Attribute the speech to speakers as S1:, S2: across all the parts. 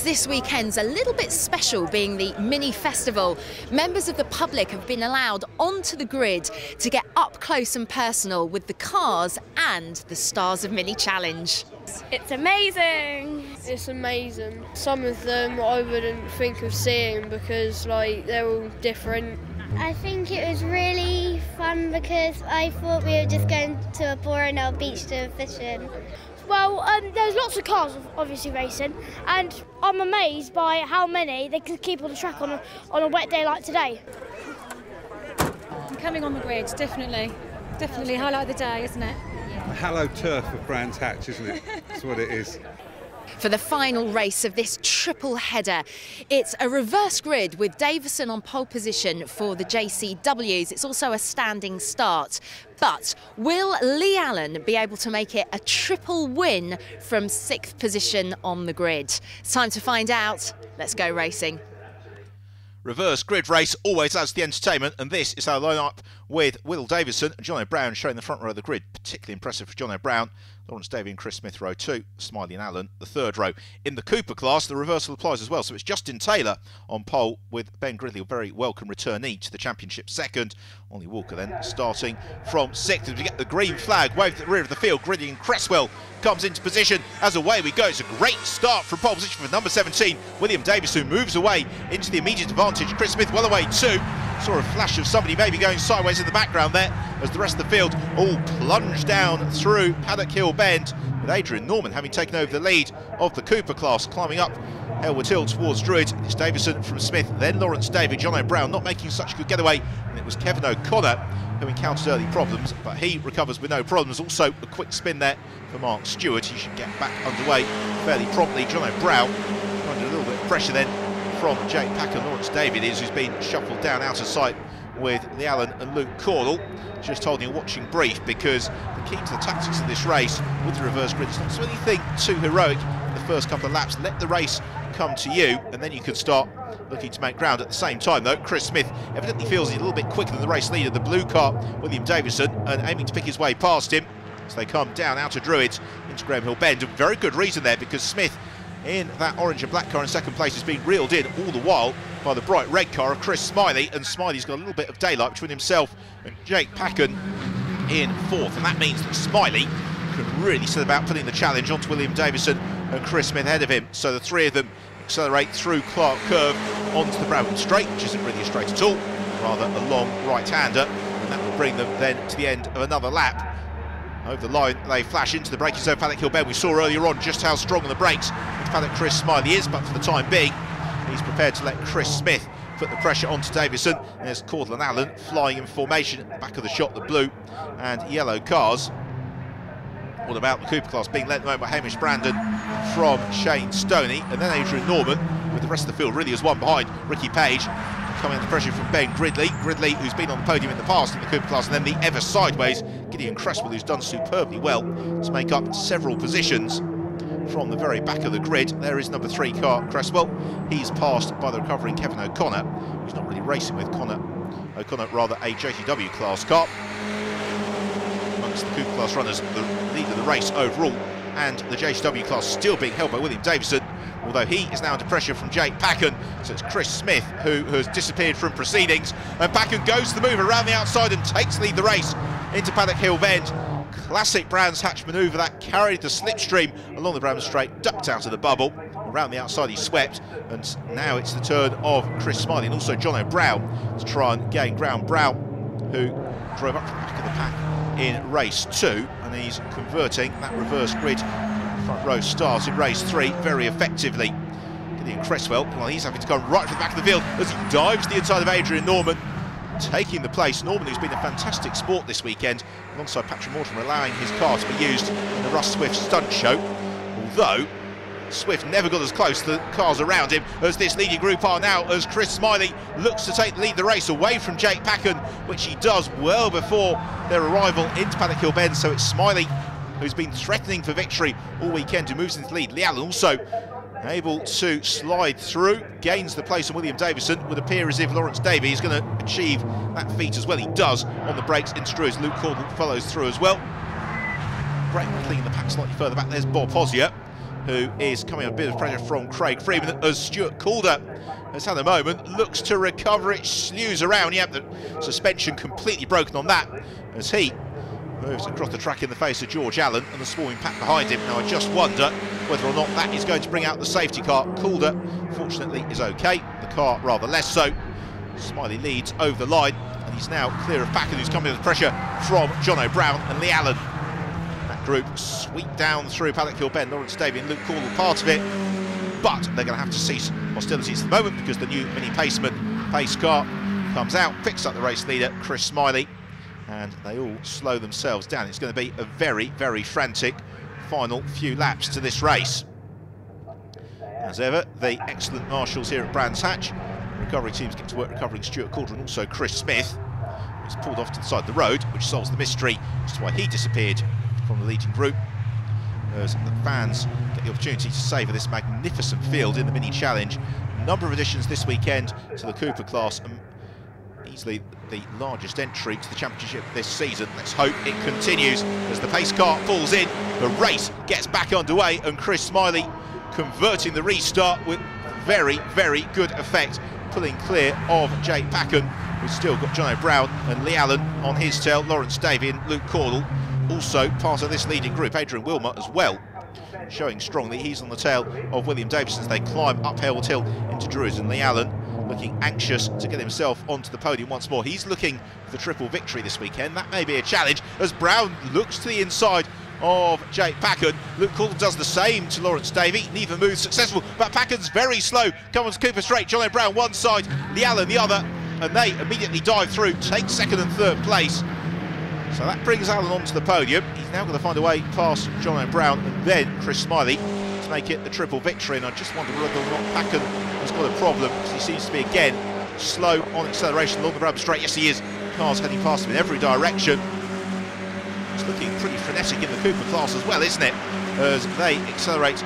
S1: As this weekend's a little bit special, being the mini festival, members of the public have been allowed onto the grid to get up close and personal with the cars and the Stars of Mini Challenge.
S2: It's amazing! It's amazing. Some of them I wouldn't think of seeing because they're all different.
S3: I think it was really fun because I thought we were just going to a boring old beach to fishing.
S4: Well, there's lots of cars obviously racing, and I'm amazed by how many they can keep on the track on a wet day like today.
S5: Coming on the grid, definitely highlight of the day, isn't it?
S6: Hello turf of Brands Hatch, isn't it? That's what it is.
S1: For the final race of this triple header, it's a reverse grid with Davison on pole position for the JCWs. It's also a standing start. But will Lee Allen be able to make it a triple win from 6th position on the grid? It's time to find out. Let's go racing.
S7: Reverse grid race always adds the entertainment, and this is our line-up with Will Davison and John O'Brien showing the front row of the grid. Particularly impressive for John O'Brien. Lawrence Davey and Chris Smith row 2, Smiley and Allen the 3rd row. In the Cooper class, the reversal applies as well, so it's Justin Taylor on pole with Ben Gridley, a very welcome returnee to the championship 2nd. Ollie Walker then starting from 6th. As we get the green flag waved at the rear of the field, Gridley and Cresswell comes into position as away we go. It's a great start from pole position for number 17, William Davis, who moves away into the immediate advantage. Chris Smith well away too. Saw a flash of somebody maybe going sideways in the background there as the rest of the field all plunged down through Paddock Hill Bend, with Adrian Norman having taken over the lead of the Cooper class, climbing up Elwood Hill towards Druid. It's Davison from Smith, then Lawrence Davey. John O'Brien not making such a good getaway, and it was Kevin O'Connor who encountered early problems, but he recovers with no problems. Also a quick spin there for Mark Stewart. He should get back underway fairly promptly. John O'Brien under a little bit of pressure then from Jake Packer. Lawrence Davey it is, who's been shuffled down out of sight with Lee Allen and Luke Cornell. Just holding a watching brief, because the key to the tactics of this race with the reverse grid is not so anything too heroic in the first couple of laps. Let the race come to you, and then you can start looking to make ground. At the same time though, Chris Smith evidently feels he's a little bit quicker than the race leader, the blue car, William Davison, and aiming to pick his way past him. So they come down out of Druids into Graham Hill Bend. A very good reason there, because Smith in that orange and black car in 2nd place is being reeled in all the while by the bright red car of Chris Smiley, and Smiley's got a little bit of daylight between himself and Jake Packen in 4th, and that means that Smiley can really set about putting the challenge onto William Davison and Chris Smith ahead of him. So the 3 of them accelerate through Clark Curve onto the Bradford Straight, which isn't really a straight at all, rather a long right-hander, and that will bring them then to the end of another lap. Over the line, they flash into the braking zone, Paddock Hill Bend. We saw earlier on just how strong on the brakes Paddock Chris Smiley is, but for the time being, he's prepared to let Chris Smith put the pressure onto Davison. And there's Caudle and Allen flying in formation at the back of the shot, the blue and yellow cars. All about the Cooper class being led at the moment by Hamish Brandon from Shane Stoney, and then Adrian Norman, with the rest of the field really as one behind Ricky Page. Coming under pressure from Ben Gridley. Gridley, who's been on the podium in the past in the Cooper class, and then the ever sideways Gideon Cresswell, who's done superbly well to make up several positions from the very back of the grid. There is number 3 car, Cresswell. He's passed by the recovering Kevin O'Connor, who's not really racing with O'Connor, rather a JTW class car. Amongst the Cooper class runners, the lead of the race overall, and the JTW class still being held by William Davison, although he is now under pressure from Jake Packen. So it's Chris Smith who has disappeared from proceedings, and Packen goes to the move around the outside and takes lead the race into Paddock Hill Bend. Classic Brands Hatch manoeuvre that carried the slipstream along the Bradford Straight, ducked out of the bubble. Around the outside he swept, and now it's the turn of Chris Smiley and also John O'Brien to try and gain ground. Brown, who drove up from the back of the pack in race 2, and he's converting that reverse grid front row start in race 3 very effectively. Gideon Cresswell, well, he's having to go right from the back of the field as he dives to the inside of Adrian Norman, taking the place. Norman, who's been a fantastic sport this weekend, alongside Patrick Mortimer, allowing his car to be used in the Russ Swift stunt show, although Swift never got as close to the cars around him as this leading group are now, as Chris Smiley looks to take the lead of the race away from Jake Packen, which he does well before their arrival into Paddock Hill Bend. So it's Smiley, who's been threatening for victory all weekend, who moves into the lead. Lee Allen also able to slide through, gains the place on William Davison. Would appear as if Lawrence Davey is going to achieve that feat as well. He does on the brakes in Struis. Luke Caudle follows through as well. Brett cleaning the pack slightly further back. There's Bob Hosier. who is coming under a bit of pressure from Craig Freeman, as Stuart Calder has had a moment, looks to recover it, slews around. Yep, the suspension completely broken on that, as he moves across the track in the face of George Allen and the swarming pack behind him. Now I just wonder whether or not that is going to bring out the safety car. Calder, fortunately, is okay. The car rather less so. Smiley leads over the line, and he's now clear of Packen, who's coming under pressure from John Brown and Lee Allen. That group sweep down through Paddock Hill Bend. Lawrence Davey and Luke Caldwell part of it, but they're going to have to cease hostilities for the moment because the new Mini Paceman pace car comes out, picks up the race leader, Chris Smiley, and they all slow themselves down. It's going to be a very, very frantic final few laps to this race. As ever, the excellent marshals here at Brands Hatch. Recovery teams get to work recovering Stuart Calder and also Chris Smith. He's pulled off to the side of the road, which solves the mystery as to why he disappeared from the leading group. As the fans get the opportunity to savour this magnificent field in the Mini Challenge. A number of additions this weekend to the Cooper class, and easily the largest entry to the championship this season. Let's hope it continues as the pace car falls in. The race gets back underway, and Chris Smiley converting the restart with very, very good effect, pulling clear of Jake Packen, who's still got John Brown and Lee Allen on his tail. Lawrence Davey and Luke Caldwell also part of this leading group. Adrian Wilmot as well, showing strongly. He's on the tail of William Davison as they climb up Harewood Hill into Druids, and Lee Allen looking anxious to get himself onto the podium once more. He's looking for the triple victory this weekend. That may be a challenge as Brown looks to the inside of Jake Packen. Luke Caldwell does the same to Lawrence Davey. Neither move successful, but Packen's very slow. Comes Cooper straight, John Brown one side, Lee Allen the other, and they immediately dive through, take second and third place. So that brings Allen onto the podium. He's now going to find a way past John Brown and then Chris Smiley to make it the triple victory. And I just wonder whether or not Packen has got a problem, because he seems to be again slow on acceleration along the Brabham straight. Yes, he is. Cars heading past him in every direction. It's looking pretty frenetic in the Cooper class as well, isn't it? As they accelerate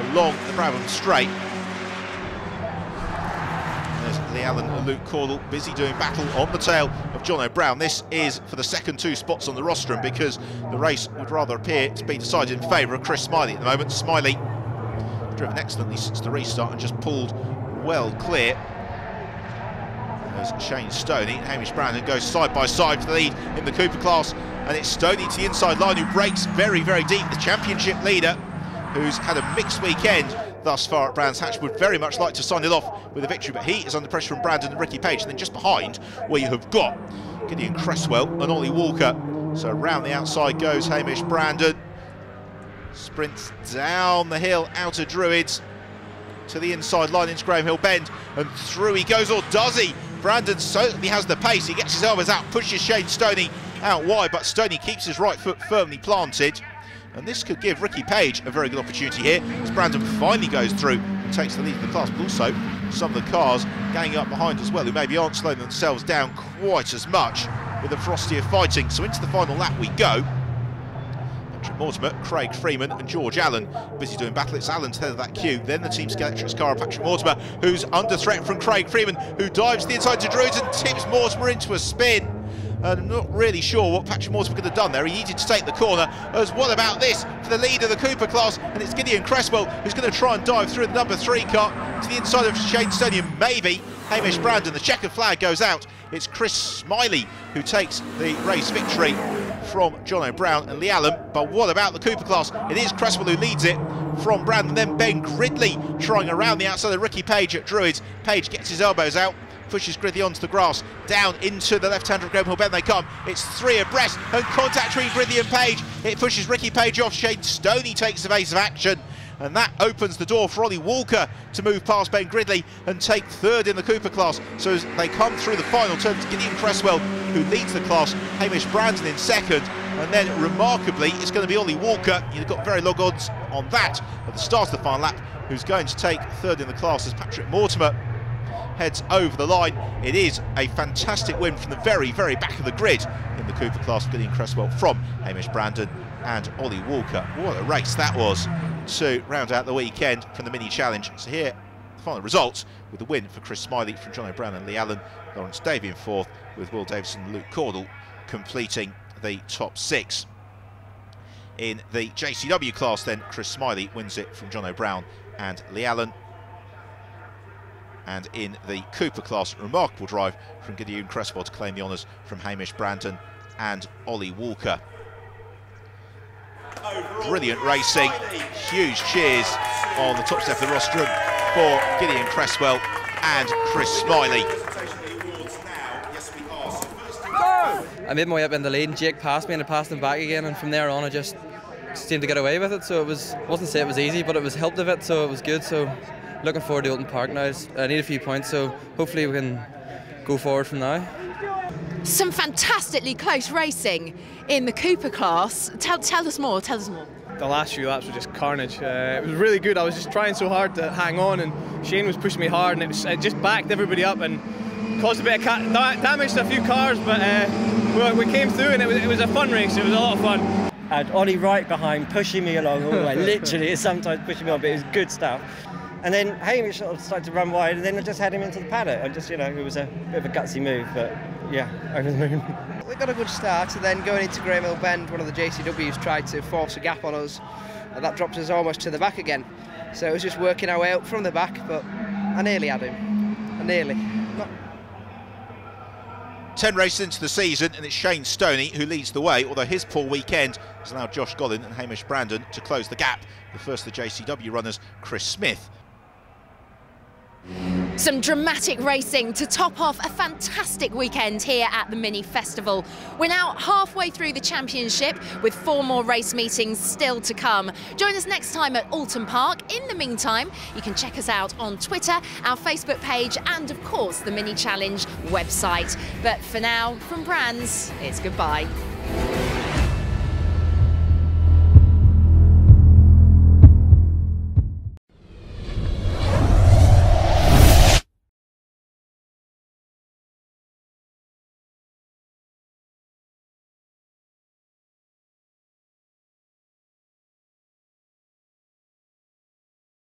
S7: along the Brabham straight. There's Lee Allen and Luke Caldwell busy doing battle on the tail of John Brown. This is for the second two spots on the rostrum, because the race would rather appear to be decided in favour of Chris Smiley at the moment. Smiley driven excellently since the restart and just pulled well clear. There's Shane Stoney and Hamish Brandon goes side by side for the lead in the Cooper class, and it's Stoney to the inside line who breaks very, very deep. The championship leader, who's had a mixed weekend thus far at Brands Hatch, would very much like to sign it off with a victory, but he is under pressure from Brandon and Ricky Page. And then just behind, where you have got Gideon Cresswell and Ollie Walker. So around the outside goes Hamish Brandon, sprints down the hill out of Druids to the inside line into Graham Hill Bend, and through he goes, or does he? Brandon certainly has the pace. He gets his elbows out, pushes Shane Stoney out wide, but Stoney keeps his right foot firmly planted. And this could give Ricky Page a very good opportunity here, as Brandon finally goes through and takes the lead of the class, but also some of the cars ganging up behind as well, who maybe aren't slowing themselves down quite as much with the ferocity of fighting. So into the final lap we go. Patrick Mortimer, Craig Freeman and George Allen busy doing battle. It's Allen to the head of that queue, then the Team Skeletrix car of Patrick Mortimer, who's under threat from Craig Freeman, who dives to the inside to Druids and tips Mortimer into a spin. And I'm not really sure what Patrick Mortimer could have done there. He needed to take the corner. As what about this for the lead of the Cooper class? And it's Gideon Cresswell who's going to try and dive through the number 3 car to the inside of Shane Stoney, and maybe Hamish Brandon. The checkered flag goes out. It's Chris Smiley who takes the race victory from John Brown and Lee Allen. But what about the Cooper class? It is Cresswell who leads it from Brandon, then Ben Gridley trying around the outside of Ricky Page at Druids. Page gets his elbows out, pushes Gridley onto the grass, down into the left-hander of Graham Hill Bend they come. It's 3 abreast, and contact between Gridley and Page. It pushes Ricky Page off. Shane Stoney takes evasive action, and that opens the door for Ollie Walker to move past Ben Gridley and take third in the Cooper class. So as they come through the final turn, to Gideon Cresswell who leads the class, Hamish Brandon in second, and then remarkably it's going to be Ollie Walker. You've got very long odds on that at the start of the final lap, who's going to take third in the class as Patrick Mortimer heads over the line. It is a fantastic win from the very, very back of the grid in the Cooper class of Gideon Cresswell from Hamish Brandon and Ollie Walker. What a race that was to round out the weekend from the Mini Challenge. So here, the final results with the win for Chris Smiley from John Brown and Lee Allen, Lawrence Davey in 4th, with Will Davison and Luke Caldwell completing the top 6. In the JCW class then, Chris Smiley wins it from John O'Brown and Lee Allen. And in the Cooper class, remarkable drive from Gideon Cresswell to claim the honours from Hamish Brandon and Ollie Walker. Brilliant racing, huge cheers on the top step of the rostrum for Gideon Cresswell and Chris Smiley.
S8: I made my way up in the lead and Jake passed me and I passed him back again, and from there on I just seemed to get away with it. So wasn't to say it was easy, but it was helped a bit, so it was good. So looking forward to Oulton Park now. I need a few points, so hopefully we can go forward from now.
S1: Some fantastically close racing in the Cooper class. Tell us more, tell us more.
S9: The last few laps were just carnage. It was really good. I was just trying so hard to hang on, and Shane was pushing me hard, and it just backed everybody up and caused a bit of damage to a few cars, but we came through and it was a fun race. It was a lot of fun.
S10: I had Ollie right behind, pushing me along all the way, literally, sometimes pushing me on, but it was good stuff. And then Hamish sort of started to run wide, and then I just had him into the paddock. And just, it was a bit of a gutsy move, but yeah, over the moon.
S11: We got a good start, and then going into Graham Hill Bend, one of the JCWs tried to force a gap on us, and that dropped us almost to the back again. So it was just working our way out from the back, but I nearly had him. I nearly. Not
S7: 10 races into the season, and it's Shane Stoney who leads the way, although his poor weekend has allowed Josh Gollin and Hamish Brandon to close the gap. The first of the JCW runners, Chris Smith.
S1: Some dramatic racing to top off a fantastic weekend here at the Mini Festival. We're now halfway through the championship with 4 more race meetings still to come. Join us next time at Oulton Park. In the meantime, you can check us out on Twitter, our Facebook page, and of course the Mini Challenge website. But for now, from Brands, it's goodbye.